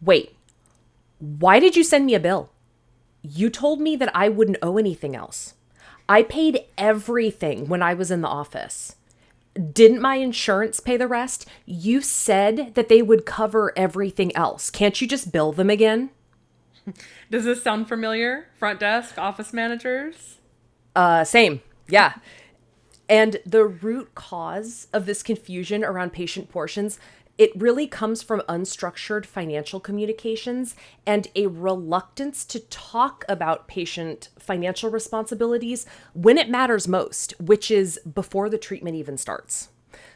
Wait, why did you send me a bill? You told me that I wouldn't owe anything else. I paid everything when I was in the office. Didn't my insurance pay the rest? You said that they would cover everything else. Can't you just bill them again? Does this sound familiar? Front desk, office managers? Same. Yeah. And the root cause of this confusion around patient portions, it really comes from unstructured financial communications and a reluctance to talk about patient financial responsibilities when it matters most, which is before the treatment even starts.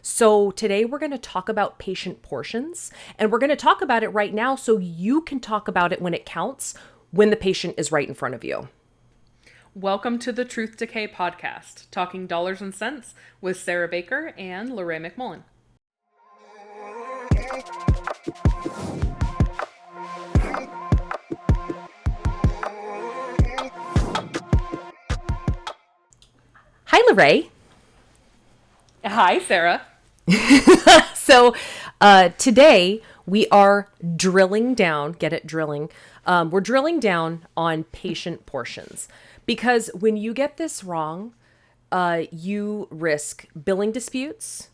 So today we're going to talk about patient portions, and we're going to talk about it right now so you can talk about it when it counts, when the patient is right in front of you. Welcome to the Truth Decay Podcast, talking dollars and cents with Sara Baker and LaRae McMullen. Hi, LaRae. Hi, Sara. So today we are drilling down, get it, drilling. We're drilling down on patient portions because when you get this wrong, you risk billing disputes.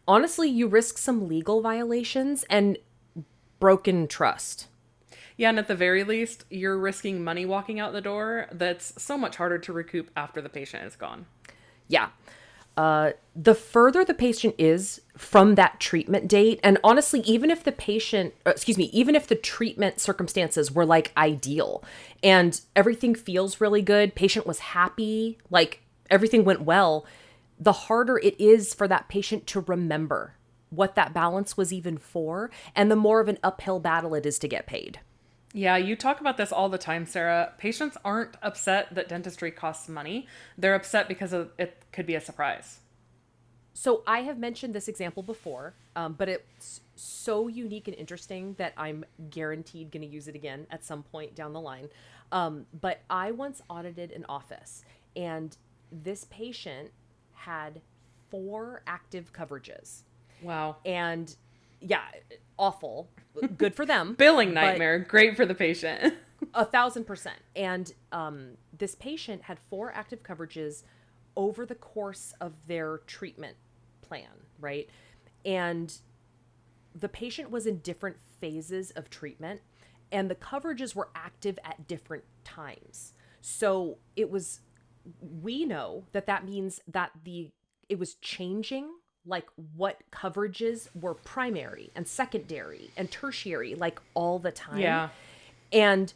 Honestly, you risk some legal violations and broken trust. Yeah, and at the very least, you're risking money walking out the door that's so much harder to recoup after the patient is gone. Yeah. The further the patient is from that treatment date, and honestly, even if the even if the treatment circumstances were like ideal and everything feels really good, patient was happy, like everything went well, the harder it is for that patient to remember what that balance was even for, and the more of an uphill battle it is to get paid. Yeah, you talk about this all the time, Sara. Patients aren't upset that dentistry costs money. They're upset because it could be a surprise. So I have mentioned this example before, but it's so unique and interesting that I'm guaranteed going to use it again at some point down the line. But I once audited an office, and this patient had 4 active coverages. Wow. And yeah, awful. Good for them. Billing nightmare. Great for the patient. 1,000%. And this patient had 4 active coverages over the course of their treatment plan, right? And the patient was in different phases of treatment, and the coverages were active at different times. So we know that means that it was changing, like what coverages were primary and secondary and tertiary, like all the time. Yeah. And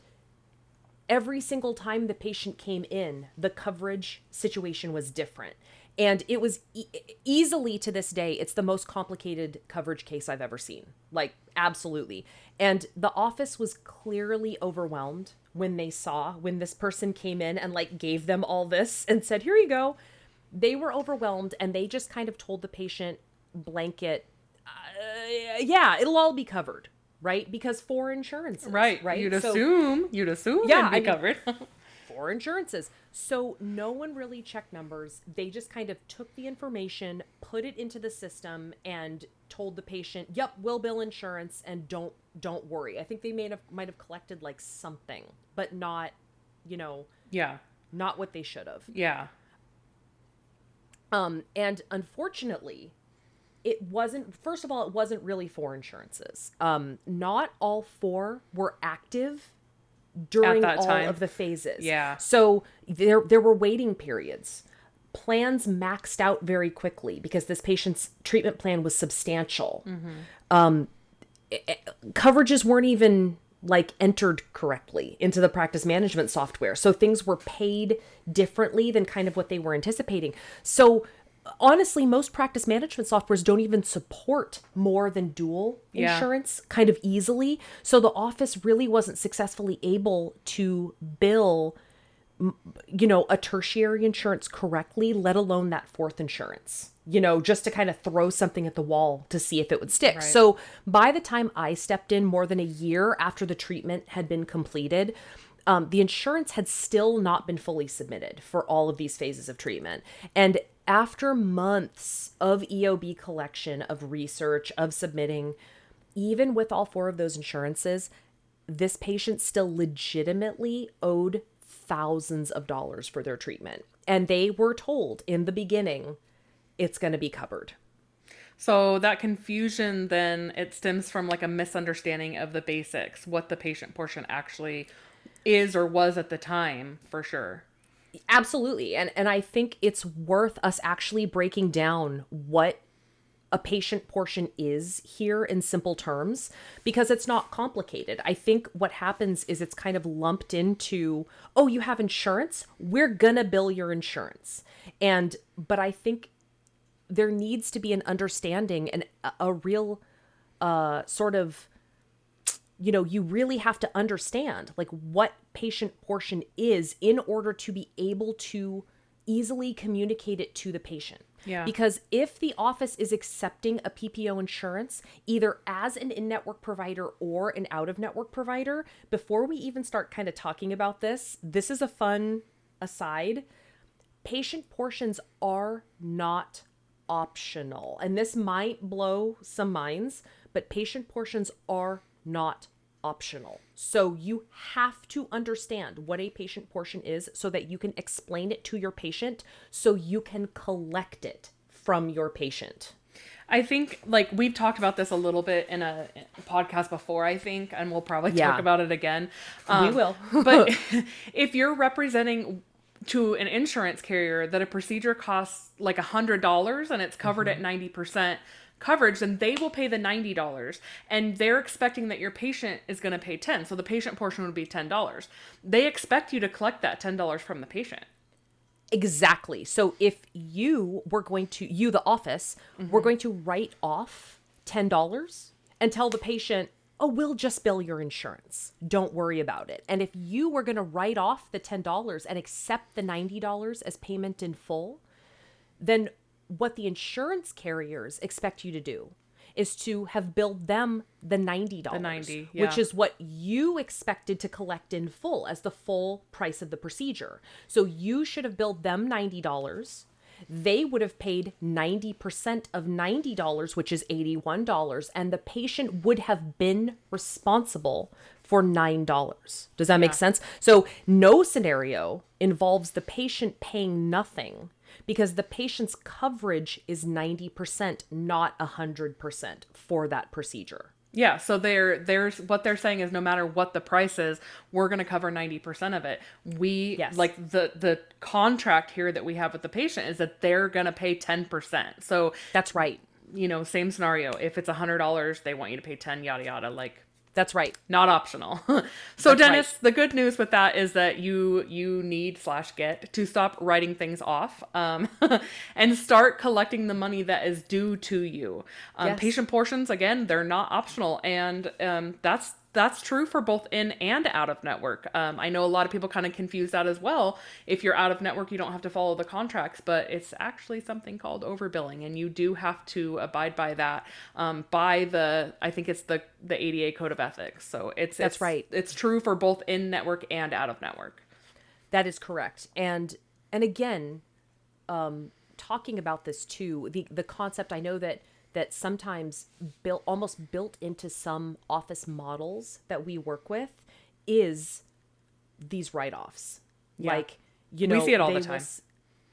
every single time the patient came in, the coverage situation was different. And it was easily, to this day, it's the most complicated coverage case I've ever seen. Like, absolutely. And the office was clearly overwhelmed when this person came in and like gave them all this and said, here you go. They were overwhelmed, and they just kind of told the patient blanket, yeah, it'll all be covered, right? Because 4 insurances, right? You'd assume yeah, it'd be covered. 4 insurances. So no one really checked numbers. They just kind of took the information, put it into the system, and told the patient, yep, we'll bill insurance, and don't worry. I think they might have collected like something, but not, Yeah. not what they should have. Yeah. And unfortunately, it wasn't really 4 insurances. Not all 4 were active during all time of the phases. Yeah. So there were waiting periods. Plans maxed out very quickly because this patient's treatment plan was substantial. Mm-hmm. Coverages weren't even like entered correctly into the practice management software. So things were paid differently than kind of what they were anticipating. So honestly, most practice management softwares don't even support more than dual insurance kind of easily. So the office really wasn't successfully able to bill, a tertiary insurance correctly, let alone that 4th insurance, just to kind of throw something at the wall to see if it would stick. Right. So by the time I stepped in, more than a year after the treatment had been completed, the insurance had still not been fully submitted for all of these phases of treatment. And after months of EOB collection, of research, of submitting, even with all 4 of those insurances, this patient still legitimately owed thousands of dollars for their treatment. And they were told in the beginning, it's going to be covered. So that confusion then, it stems from like a misunderstanding of the basics, what the patient portion actually is or was at the time, for sure. Absolutely. And I think it's worth us actually breaking down what a patient portion is here in simple terms, because it's not complicated. I think what happens is it's kind of lumped into, oh, you have insurance, we're gonna bill your insurance. But I think there needs to be an understanding and a real sort of, you really have to understand like what patient portion is in order to be able to easily communicate it to the patient. Yeah. Because if the office is accepting a PPO insurance, either as an in-network provider or an out-of-network provider, before we even start kind of talking about this is a fun aside. Patient portions are not optional. And this might blow some minds, but patient portions are not optional. So you have to understand what a patient portion is so that you can explain it to your patient so you can collect it from your patient. I think like we've talked about this a little bit in a podcast before, I think, and we'll probably talk about it again. We will. But if you're representing to an insurance carrier that a procedure costs like $100 and it's covered at 90% coverage, then they will pay the $90 and they're expecting that your patient is going to pay $10. So the patient portion would be $10. They expect you to collect that $10 from the patient. Exactly. So if you were going to, the office, we're going to write off $10 and tell the patient, oh, we'll just bill your insurance. Don't worry about it. And if you were going to write off the $10 and accept the $90 as payment in full, then what the insurance carriers expect you to do is to have billed them the $90, The 90, which is what you expected to collect in full as the full price of the procedure. So you should have billed them $90. They would have paid 90% of $90, which is $81, and the patient would have been responsible for $9. Does that make sense? So no scenario involves the patient paying nothing because the patient's coverage is 90%, not 100% for that procedure. Yeah, so there's what they're saying is no matter what the price is, we're going to cover 90% of it. Like the contract here that we have with the patient is that they're going to pay 10%. So that's right. Same scenario. If it's $100, they want you to pay 10, yada, yada. Like, that's right. Not optional. So Dennis, the good news with that is that you need/get to stop writing things off and start collecting the money that is due to you. Patient portions, again, they're not optional. And that's true for both in and out of network. I know a lot of people kind of confuse that as well. If you're out of network, you don't have to follow the contracts, but it's actually something called overbilling, and you do have to abide by that I think it's the ADA Code of Ethics. So that's right. It's true for both in network and out of network. That is correct. And again, talking about this too, the concept, I know that sometimes almost built into some office models that we work with is these write-offs. Yeah. Like, we see it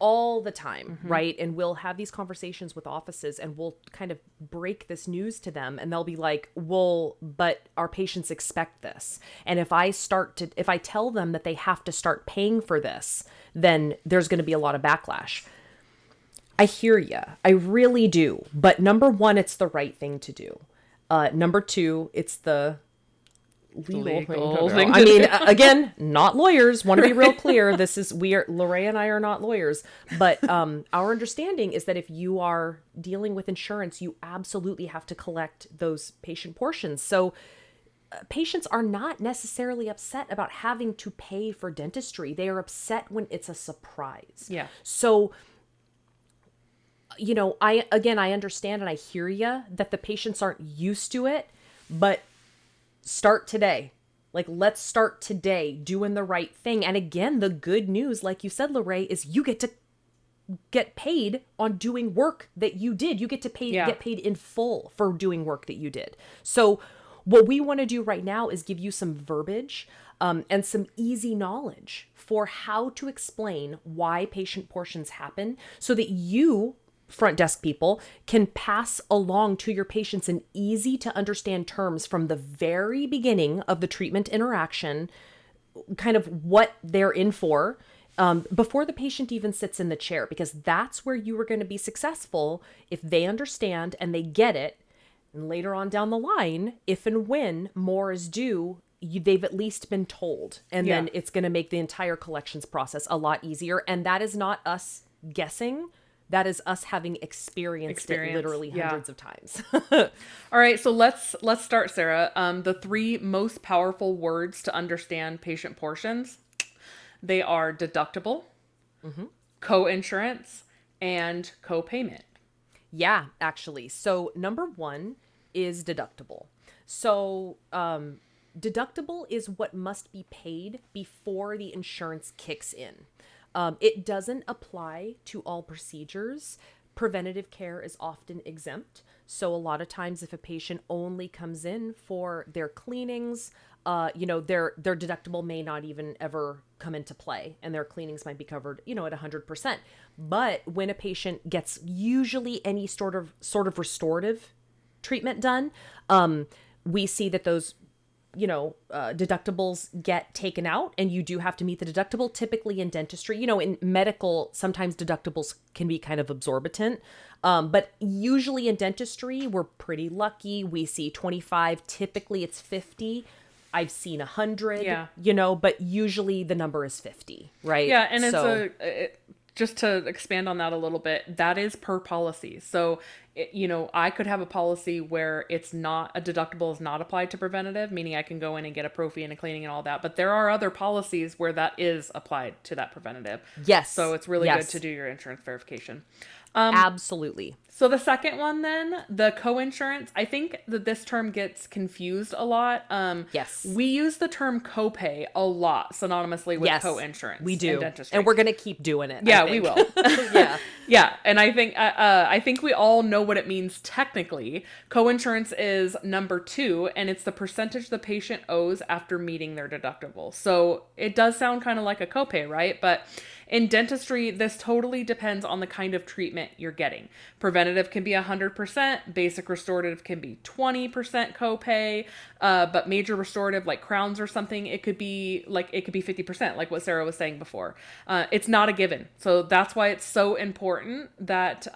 all the time, right? And we'll have these conversations with offices and we'll kind of break this news to them and they'll be like, well, but our patients expect this. And if I tell them that they have to start paying for this, then there's going to be a lot of backlash. I hear you. I really do. But number one, it's the right thing to do. Number two, it's the legal thing. I mean, again, not lawyers. Want to be real clear. LaRae and I are not lawyers. But our understanding is that if you are dealing with insurance, you absolutely have to collect those patient portions. So patients are not necessarily upset about having to pay for dentistry. They are upset when it's a surprise. Yeah. So I understand and I hear you that the patients aren't used to it, but start today. Like, let's start today doing the right thing. And again, the good news, like you said, LaRae, is you get to get paid on doing work that you did. You get to get paid in full for doing work that you did. So what we want to do right now is give you some verbiage and some easy knowledge for how to explain why patient portions happen so that you, front desk people, can pass along to your patients in easy to understand terms from the very beginning of the treatment interaction, kind of what they're in for, before the patient even sits in the chair, because that's where you are going to be successful if they understand and they get it. And later on down the line, if and when more is due, they've at least been told. And then it's going to make the entire collections process a lot easier. And that is not us guessing. That is us having experienced it literally hundreds of times. All right, so let's start, Sarah. The 3 most powerful words to understand patient portions, they are deductible, co-insurance, and co-payment. Yeah, actually. So number 1 is deductible. So deductible is what must be paid before the insurance kicks in. It doesn't apply to all procedures. Preventative care is often exempt. So a lot of times if a patient only comes in for their cleanings, their deductible may not even ever come into play, and their cleanings might be covered, at 100%. But when a patient gets usually any sort of restorative treatment done, we see that those deductibles get taken out, and you do have to meet the deductible. Typically in dentistry, in medical, sometimes deductibles can be kind of exorbitant. But usually in dentistry, we're pretty lucky. We see 25, typically it's 50. I've seen 100, but usually the number is 50, right? Yeah. And just to expand on that a little bit, that is per policy. So, I could have a policy where it's not, a deductible is not applied to preventative, meaning I can go in and get a prophy and a cleaning and all that. But there are other policies where that is applied to that preventative. Yes. So it's really good to do your insurance verification. Absolutely. So the second one then, the co-insurance, I think that this term gets confused a lot. Yes. We use the term copay a lot synonymously with co-insurance. We do. In dentistry. And we're going to keep doing it. Yeah, we will. Yeah. Yeah. And I think we all know what it means technically. Co-insurance is number 2, and it's the percentage the patient owes after meeting their deductible. So it does sound kind of like a copay, right? But in dentistry, this totally depends on the kind of treatment you're getting. Preventative can be 100%, basic restorative can be 20% copay, but major restorative like crowns or something, it could be 50%, like what Sarah was saying before. It's not a given. So that's why it's so important that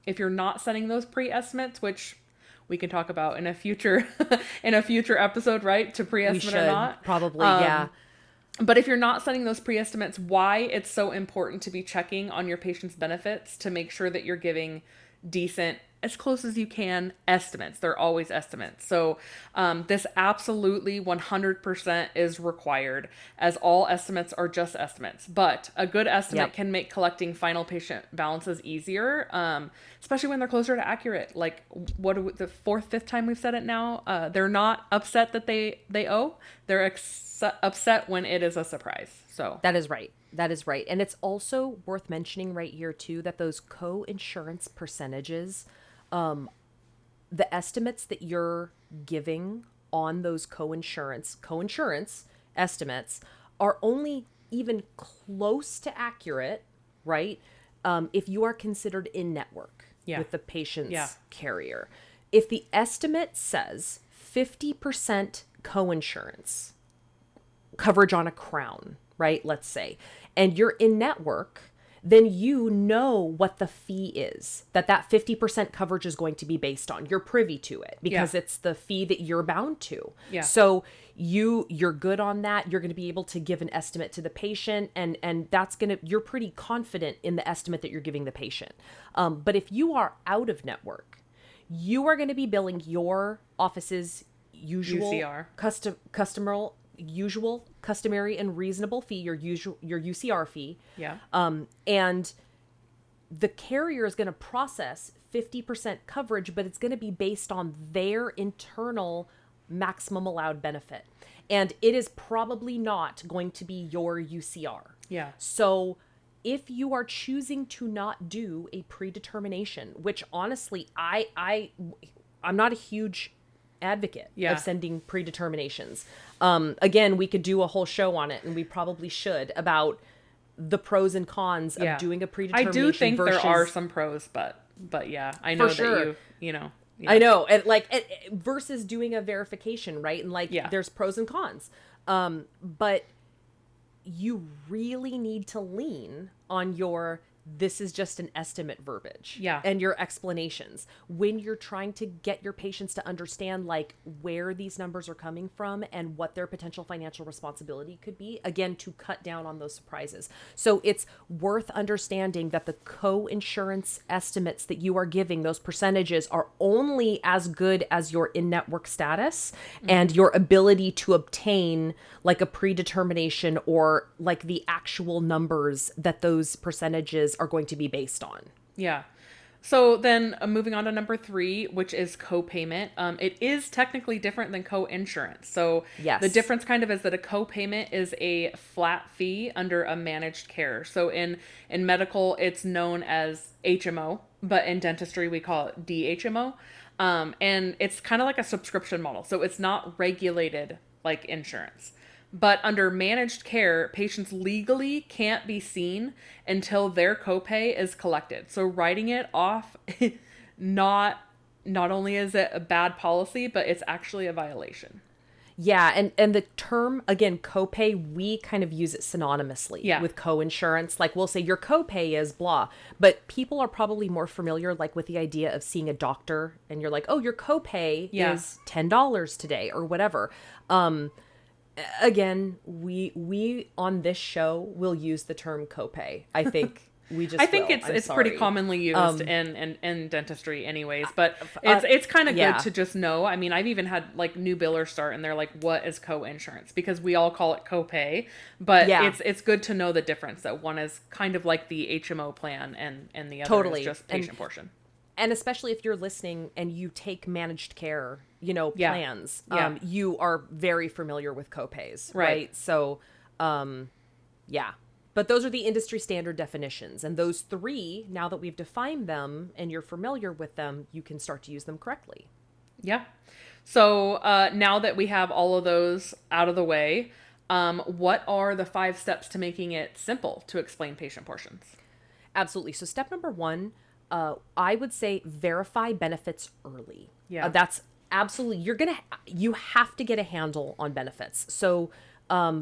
if you're not setting those pre-estimates, which we can talk about in a future episode, right? To pre-estimate or not. Probably, yeah. But if you're not setting those pre-estimates, why it's so important to be checking on your patient's benefits to make sure that you're giving decent, as close as you can, estimates. They're always estimates. So this absolutely 100% is required, as all estimates are just estimates. But a good estimate can make collecting final patient balances easier, especially when they're closer to accurate. Like the 4th, 5th time we've said it now. They're not upset that they owe. They're upset when it is a surprise. So that is right. And it's also worth mentioning right here too that those co-insurance percentages, the estimates that you're giving on those co-insurance estimates are only even close to accurate, right? If you are considered in network with the patient's carrier. If the estimate says 50% co-insurance coverage on a crown, right? Let's say, and you're in network, then you know what the fee is that 50% coverage is going to be based on. You're privy to it because it's the fee that you're bound to. Yeah. So you're good on that. You're going to be able to give an estimate to the patient, and you're pretty confident in the estimate that you're giving the patient. But if you are out of network, you are going to be billing your office's usual UCR. Customary and reasonable fee, your UCR fee. Yeah. And the carrier is going to process 50% coverage, but it's going to be based on their internal maximum allowed benefit. And it is probably not going to be your UCR. Yeah. So if you are choosing to not do a predetermination, which honestly, I'm not a huge advocate Yeah. of sending predeterminations. Again, we could do a whole show on it, and we probably should, about the pros and cons of doing a I predetermination. do think versus... there are some pros, but yeah, I know For sure. that you know. Yeah. I know, and like versus doing a verification, right? And like, there's pros and cons. But you really need to lean on your this is just an estimate verbiage and your explanations when you're trying to get your patients to understand like where these numbers are coming from and what their potential financial responsibility could be, again, to cut down on those surprises. So it's worth understanding that the co-insurance estimates that you are giving, those percentages, are only as good as your in-network status and your ability to obtain like a predetermination or like the actual numbers that those percentages are going to be based on. Yeah. So then moving on to number 3, which is co-payment. It is technically different than co-insurance. So the difference kind of is that a co-payment is a flat fee under a managed care. So in medical, it's known as HMO, but in dentistry, we call it DHMO. And it's kind of like a subscription model. So it's not regulated like insurance. But under managed care, patients legally can't be seen until their copay is collected. So writing it off, not only is it a bad policy, but it's actually a violation. Yeah, and the term, again, copay, we kind of use it synonymously with co-insurance. Like we'll say your copay is blah, but people are probably more familiar like with the idea of seeing a doctor and you're like, oh, your copay is $10 today or whatever. Again, we on this show will use the term copay. I think I think it's pretty commonly used in dentistry anyways, but it's kind of good to just know. I mean, I've even had like new billers start and they're like, what is co-insurance? Because we all call it copay, but it's good to know the difference, that one is kind of like the HMO plan and the other is just patient portion. And especially if you're listening and you take managed care, plans, you are very familiar with copays, right? So, but those are the industry standard definitions. And those 3, now that we've defined them and you're familiar with them, you can start to use them correctly. Yeah. So now that we have all of those out of the way, what are the 5 steps to making it simple to explain patient portions? Absolutely. So step number 1, I would say verify benefits early. Yeah. That's absolutely, you have to get a handle on benefits. So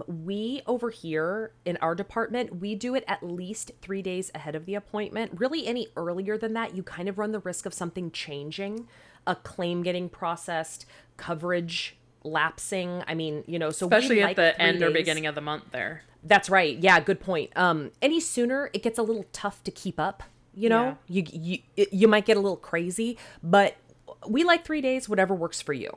we over here in our department, we do it at least 3 days ahead of the appointment. Really, any earlier than that, you kind of run the risk of something changing, a claim getting processed, coverage lapsing. I mean, so especially at the end or beginning of the month there. That's right. Yeah, good point. Any sooner, it gets a little tough to keep up. You might get a little crazy, but we like 3 days, whatever works for you.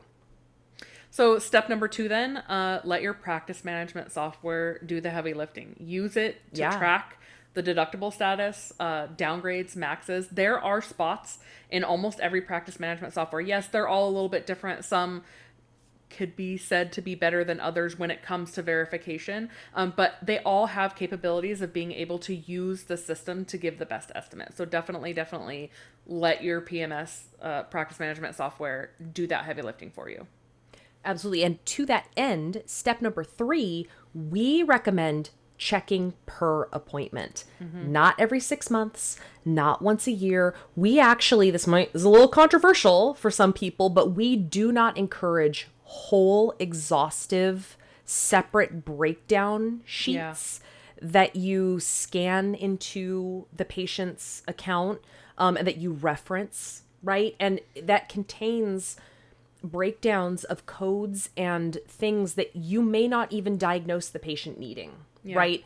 So step number 2 then, let your practice management software do the heavy lifting. Use it to track the deductible status, downgrades, maxes. There are spots in almost every practice management software. Yes, they're all a little bit different. Some could be said to be better than others when it comes to verification. But they all have capabilities of being able to use the system to give the best estimate. So definitely let your PMS, practice management software, do that heavy lifting for you. Absolutely. And to that end, step number 3, we recommend checking per appointment, not every 6 months, not once a year. We actually, is a little controversial for some people, but we do not encourage whole, exhaustive, separate breakdown sheets that you scan into the patient's account and that you reference, right? And that contains breakdowns of codes and things that you may not even diagnose the patient needing, right?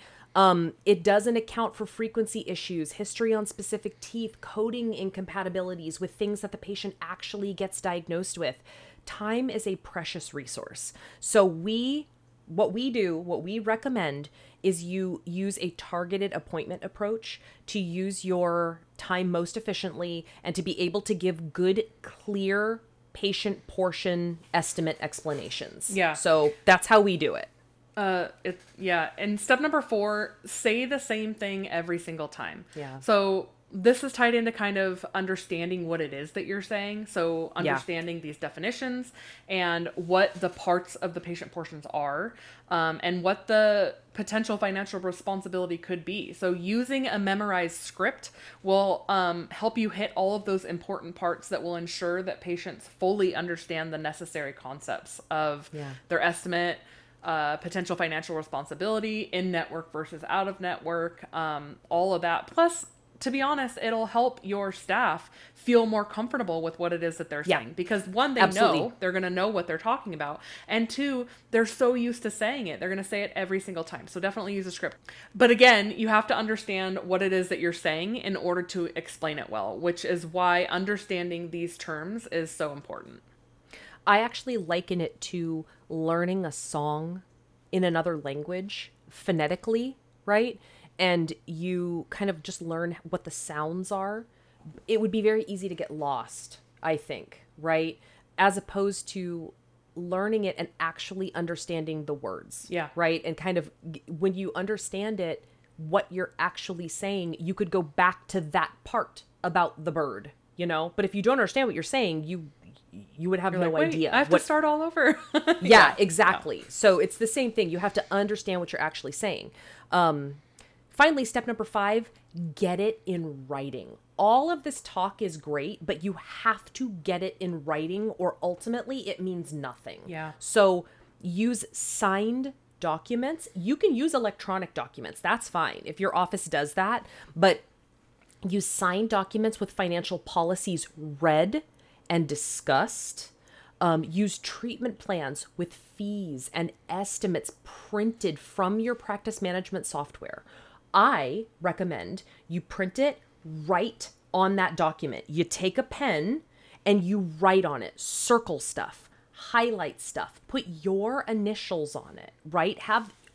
It doesn't account for frequency issues, history on specific teeth, coding incompatibilities with things that the patient actually gets diagnosed with. Time is a precious resource. So what we recommend is you use a targeted appointment approach to use your time most efficiently and to be able to give good, clear patient portion estimate explanations. Yeah. So that's how we do it. And step number 4, say the same thing every single time. Yeah. So this is tied into kind of understanding what it is that you're saying. So understanding these definitions and what the parts of the patient portions are, and what the potential financial responsibility could be. So using a memorized script will help you hit all of those important parts that will ensure that patients fully understand the necessary concepts of their estimate, potential financial responsibility, in-network versus out-of-network, all of that. Plus, to be honest, it'll help your staff feel more comfortable with what it is that they're saying. Because one, they know, they're going to know what they're talking about. And two, they're so used to saying it. They're going to say it every single time. So definitely use a script. But again, you have to understand what it is that you're saying in order to explain it well, which is why understanding these terms is so important. I actually liken it to learning a song in another language phonetically, right? And you kind of just learn what the sounds are. It would be very easy to get lost, I think, right? As opposed to learning it and actually understanding the words. Yeah. Right? And kind of when you understand it, what you're actually saying, you could go back to that part about the bird, you know? But if you don't understand what you're saying, you would have no idea. I have to start all over. Yeah, exactly. Yeah. So it's the same thing. You have to understand what you're actually saying. Finally, step number 5, get it in writing. All of this talk is great, but you have to get it in writing or ultimately it means nothing. Yeah. So use signed documents. You can use electronic documents. That's fine if your office does that, but use signed documents with financial policies read and discussed. Use treatment plans with fees and estimates printed from your practice management software. I recommend you print it, write on that document. You take a pen and you write on it, circle stuff, highlight stuff, put your initials on it, right?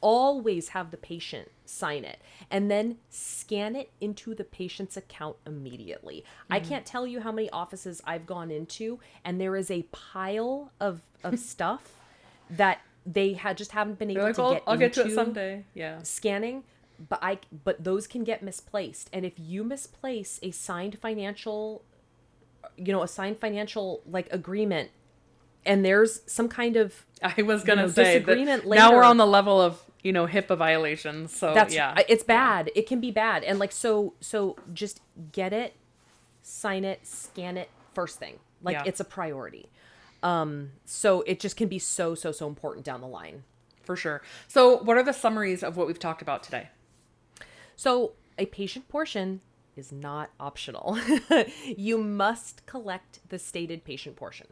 Always have the patient sign it and then scan it into the patient's account immediately. I can't tell you how many offices I've gone into and there is a pile of stuff that they just haven't been able to get into. I'll get to it someday. Yeah. Scanning. But those can get misplaced. And if you misplace a signed financial like agreement and there's some kind of I was going to say disagreement later, now we're on the level of, HIPAA violations. So it's bad. It can be bad. And like, so just get it, sign it, scan it first thing. Like it's a priority. So it just can be so important down the line. For sure. So what are the summaries of what we've talked about today? So a patient portion is not optional. You must collect the stated patient portion.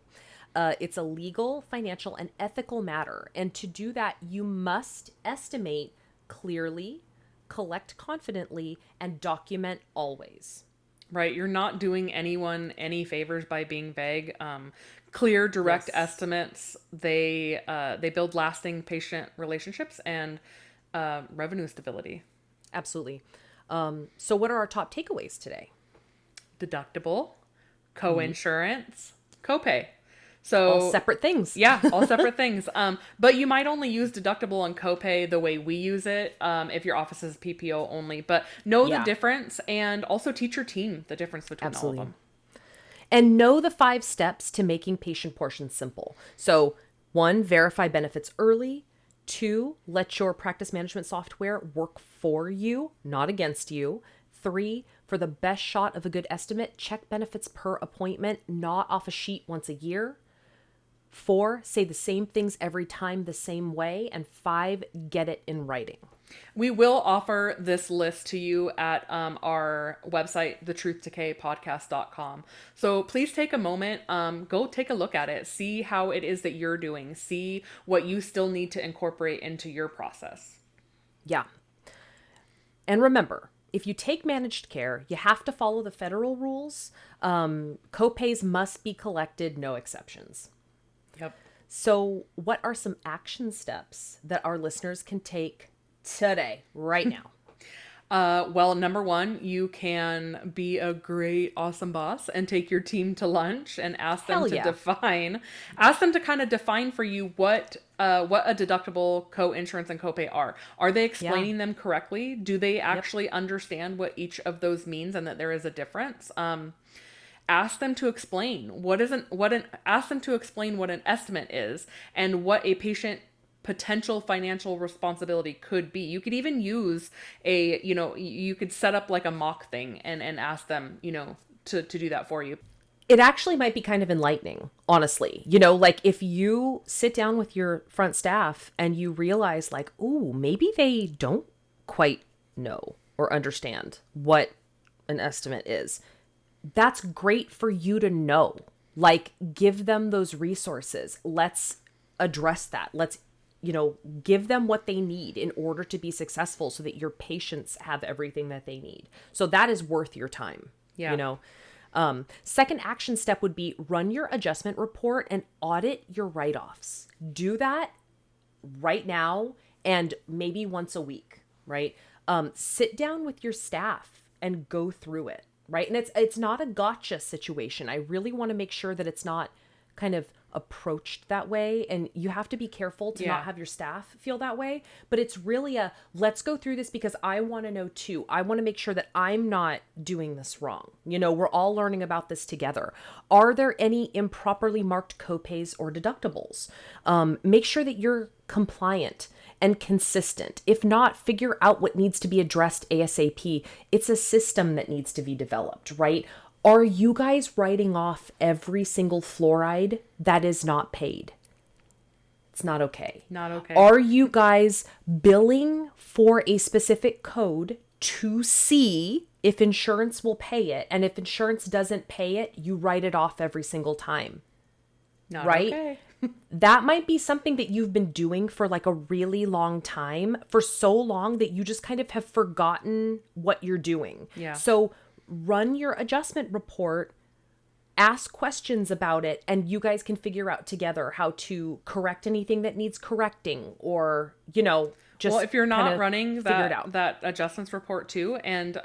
It's a legal, financial, and ethical matter. And to do that, you must estimate clearly, collect confidently, and document always. Right. You're not doing anyone any favors by being vague. Clear, direct estimates. They build lasting patient relationships and revenue stability. Absolutely. So what are our top takeaways today? Deductible, co-insurance, copay. So all separate things. Yeah, all separate things. But you might only use deductible and copay the way we use it if your office is PPO only. But know the difference and also teach your team the difference between all of them. And know the 5 steps to making patient portions simple. So 1, verify benefits early. 2, let your practice management software work for you, not against you. 3, for the best shot of a good estimate, check benefits per appointment, not off a sheet once a year. 4, say the same things every time the same way. And 5, get it in writing. We will offer this list to you at our website, thetruthDecayPodcast.com. So please take a moment, go take a look at it, see how it is that you're doing, see what you still need to incorporate into your process. Yeah. And remember, if you take managed care, you have to follow the federal rules. Copays must be collected, no exceptions. Yep. So what are some action steps that our listeners can take today, right now? Well, number one, you can be a great, awesome boss and take your team to lunch and ask them Hell to yeah. ask them to kind of define for you what a deductible, co-insurance, and copay are. Are they Yeah. explaining them correctly? Do they Yep. actually understand what each of those means and that there is a difference? Ask them to explain ask them to explain what an estimate is and what a patient potential financial responsibility could be. You could even use you could set up like a mock thing and ask them, to do that for you. It actually might be kind of enlightening, honestly. Like if you sit down with your front staff and you realize like, ooh, maybe they don't quite know or understand what an estimate is. That's great for you to know. Like, give them those resources. Let's address that. Let's, give them what they need in order to be successful so that your patients have everything that they need. So that is worth your time. Yeah. Second action step would be run your adjustment report and audit your write-offs. Do that right now and maybe once a week, right? Sit down with your staff and go through it, right? And it's not a gotcha situation. I really want to make sure that it's not kind of approached that way, and you have to be careful to not have your staff feel that way, but it's really let's go through this because I want to know too. I want to make sure that I'm not doing this wrong. We're all learning about this together. Are there any improperly marked copays or deductibles? Make sure that you're compliant and consistent. If not, figure out what needs to be addressed ASAP. It's a system that needs to be developed, right? Are you guys writing off every single fluoride that is not paid? It's not okay. Not okay. Are you guys billing for a specific code to see if insurance will pay it? And if insurance doesn't pay it, you write it off every single time. Not right? Okay. That might be something that you've been doing for like a really long time, for so long that you just kind of have forgotten what you're doing. Yeah. So run your adjustment report, ask questions about it, and you guys can figure out together how to correct anything that needs correcting, or, just well, if you're not running figure it out. that adjustments report too, and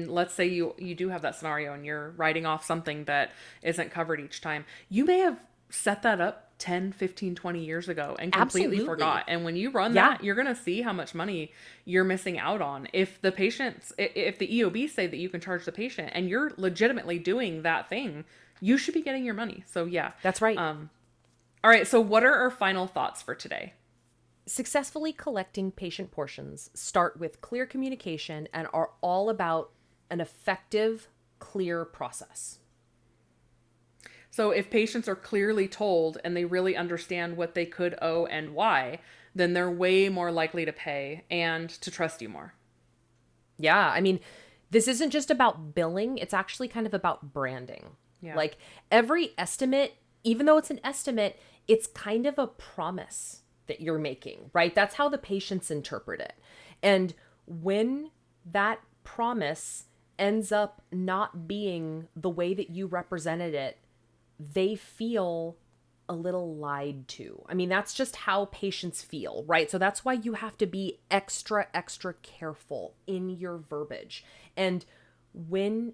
let's say you do have that scenario and you're writing off something that isn't covered each time, you may have set that up 10, 15, 20 years ago and completely Absolutely. forgot. And when you run Yeah. that, you're going to see how much money you're missing out on. If the EOB say that you can charge the patient and you're legitimately doing that thing, you should be getting your money. So yeah. That's right. All right. So what are our final thoughts for today? Successfully collecting patient portions start with clear communication and are all about an effective, clear process. So if patients are clearly told and they really understand what they could owe and why, then they're way more likely to pay and to trust you more. Yeah, I mean, this isn't just about billing, it's actually kind of about branding. Yeah. Like every estimate, even though it's an estimate, it's kind of a promise that you're making, right? That's how the patients interpret it. And when that promise ends up not being the way that you represented it, they feel a little lied to. I mean, that's just how patients feel, right? So that's why you have to be extra, extra careful in your verbiage. And when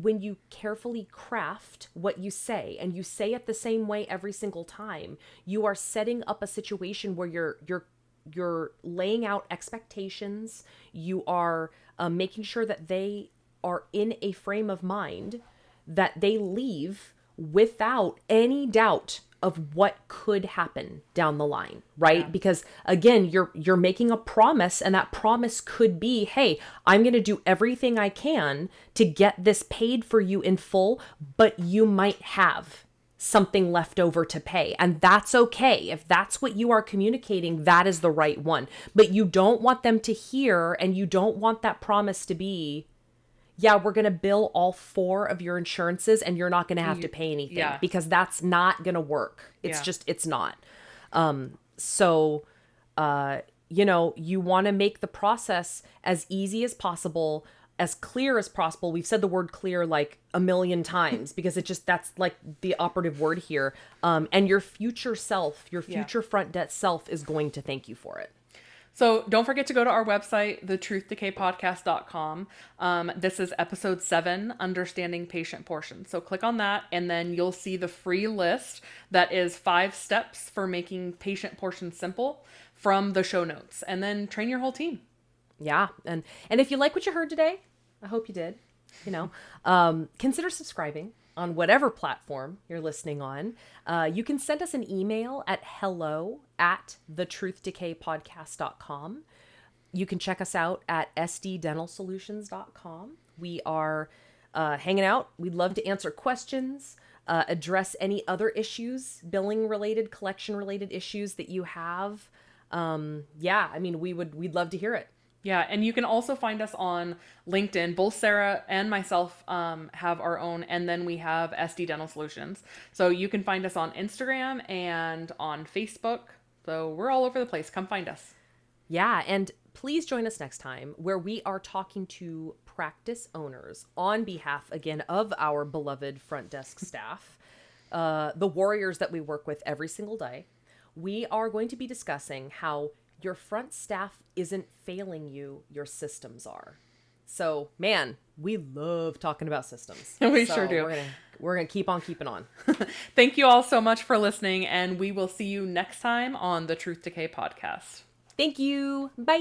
you carefully craft what you say and you say it the same way every single time, you are setting up a situation where you're laying out expectations. You are making sure that they are in a frame of mind that they leave without any doubt of what could happen down the line, right? Yeah. Because again, you're making a promise, and that promise could be, hey, I'm going to do everything I can to get this paid for you in full, but you might have something left over to pay. And that's okay. If that's what you are communicating, that is the right one. But you don't want them to hear, and you don't want that promise to be, yeah, we're going to bill all 4 of your insurances and you're not going to have to pay anything, because that's not going to work. It's just, it's not. So, you want to make the process as easy as possible, as clear as possible. We've said the word clear like a million times because that's like the operative word here. And your future self, your future front debt self is going to thank you for it. So don't forget to go to our website, thetruthDecayPodcast.com. This is episode 7, Understanding Patient Portions. So click on that, and then you'll see the free list that is 5 steps for making patient portions simple from the show notes. And then train your whole team. Yeah. And if you like what you heard today, I hope you did, consider subscribing on whatever platform you're listening on. You can send us an email at hello@thetruthDecayPodcast.com. You can check us out at sddentalsolutions.com. We are hanging out. We'd love to answer questions, address any other issues, billing related, collection related issues that you have. We'd love to hear it. Yeah, and you can also find us on LinkedIn. Both Sara and myself have our own, and then we have SD Dental Solutions. So you can find us on Instagram and on Facebook. So we're all over the place. Come find us. Yeah, and please join us next time where we are talking to practice owners on behalf, again, of our beloved front desk staff, the warriors that we work with every single day. We are going to be discussing how your front staff isn't failing you, your systems are. So, man, we love talking about systems. We sure do. We're gonna keep on keeping on. Thank you all so much for listening, and we will see you next time on the Truth Decay Podcast. Thank you. Bye.